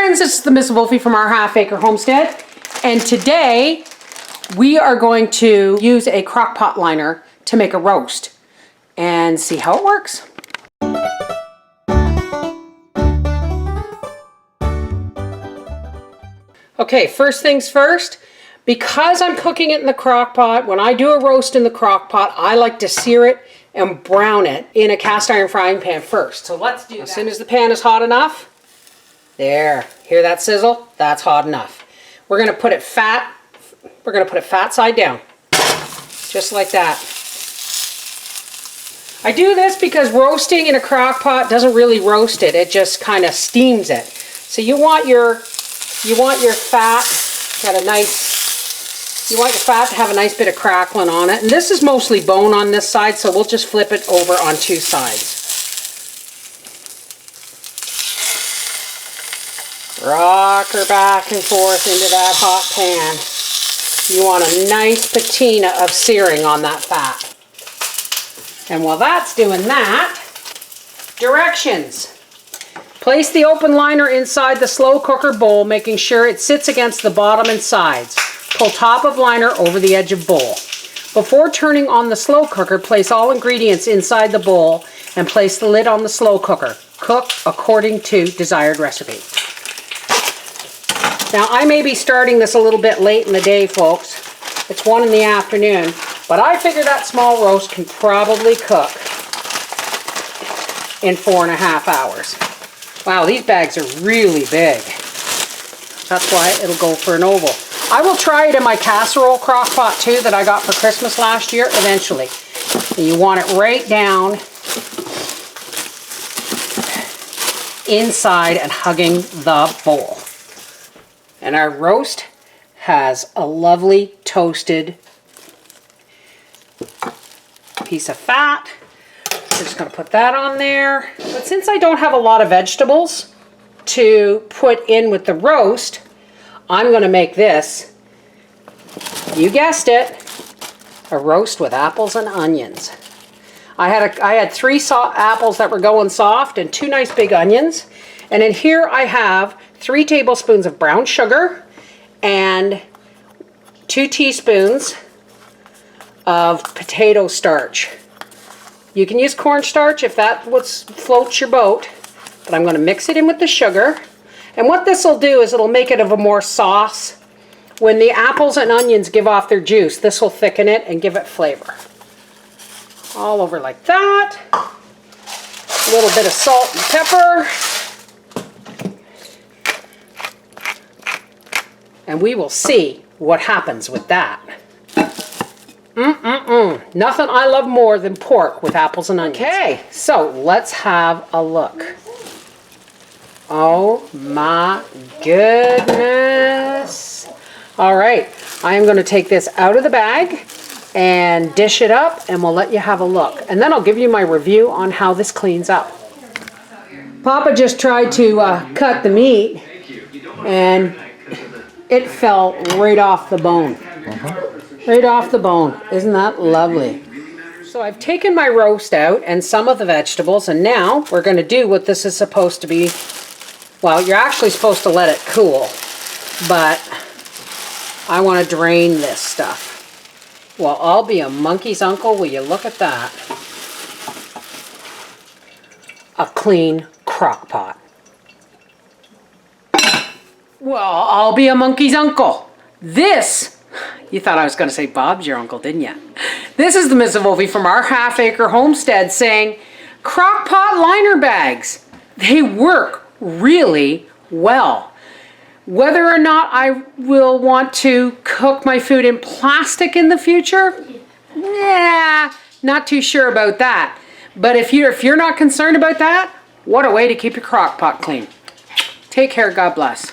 friends, this is the Miss Wolfie from our Half Acre Homestead, and today we are going to use a crock pot liner to make a roast and see how it works. Okay, first things first, because I'm cooking it in the crock pot, when I do a roast in the crock pot, I like to sear it and brown it in a cast iron frying pan first. So let's do that. As soon as the pan is hot enough, there, hear that sizzle? That's hot enough. We're gonna put it fat side down, just like that. I do this because roasting in a crock pot doesn't really roast it, it just kind of steams it. So you want your fat to have a nice bit of crackling on it. And this is mostly bone on this side, so we'll just flip it over on two sides. Rock her back and forth into that hot pan. You want a nice patina of searing on that fat. And while that's doing that, directions. Place the open liner inside the slow cooker bowl, making sure it sits against the bottom and sides. Pull top of liner over the edge of bowl. Before turning on the slow cooker, place all ingredients inside the bowl and place the lid on the slow cooker. Cook according to desired recipe. Now, I may be starting this a little bit late in the day, folks. It's 1 in the afternoon, but I figure that small roast can probably cook in 4.5 hours. Wow, these bags are really big. That's why it'll go for an oval. I will try it in my casserole crock pot too that I got for Christmas last year eventually. And you want it right down inside and hugging the bowl. And our roast has a lovely toasted piece of fat. We're just going to put that on there. But since I don't have a lot of vegetables to put in with the roast, I'm going to make this, you guessed it, a roast with apples and onions. I had 3 apples that were going soft and 2 nice big onions. And in here I have 3 tablespoons of brown sugar and 2 teaspoons of potato starch. You can use cornstarch if that floats your boat, but I'm going to mix it in with the sugar. And what this will do is it'll make it of a more sauce. When the apples and onions give off their juice, this will thicken it and give it flavor. All over like that. A little bit of salt and pepper. And we will see what happens with that. Nothing I love more than pork with apples and onions. Okay, so let's have a look. Oh my goodness. All right, I am going to take this out of the bag and dish it up, and we'll let you have a look. And then I'll give you my review on how this cleans up. Papa just tried to cut the meat, and it fell right off the bone. Right off the bone. Isn't that lovely? So I've taken my roast out and some of the vegetables, and now we're going to do what this is supposed to be. Well, you're actually supposed to let it cool, but I want to drain this stuff. Well, I'll be a monkey's uncle. Will you look at that? A clean crock pot. Well, I'll be a monkey's uncle. This, you thought I was going to say Bob's your uncle, didn't you? This is the Miss Wolfie from our Half Acre Homestead saying, crock pot liner bags. They work really well. Whether or not I will want to cook my food in plastic in the future, nah, not too sure about that. But if you're not concerned about that, what a way to keep your crock pot clean. Take care, God bless.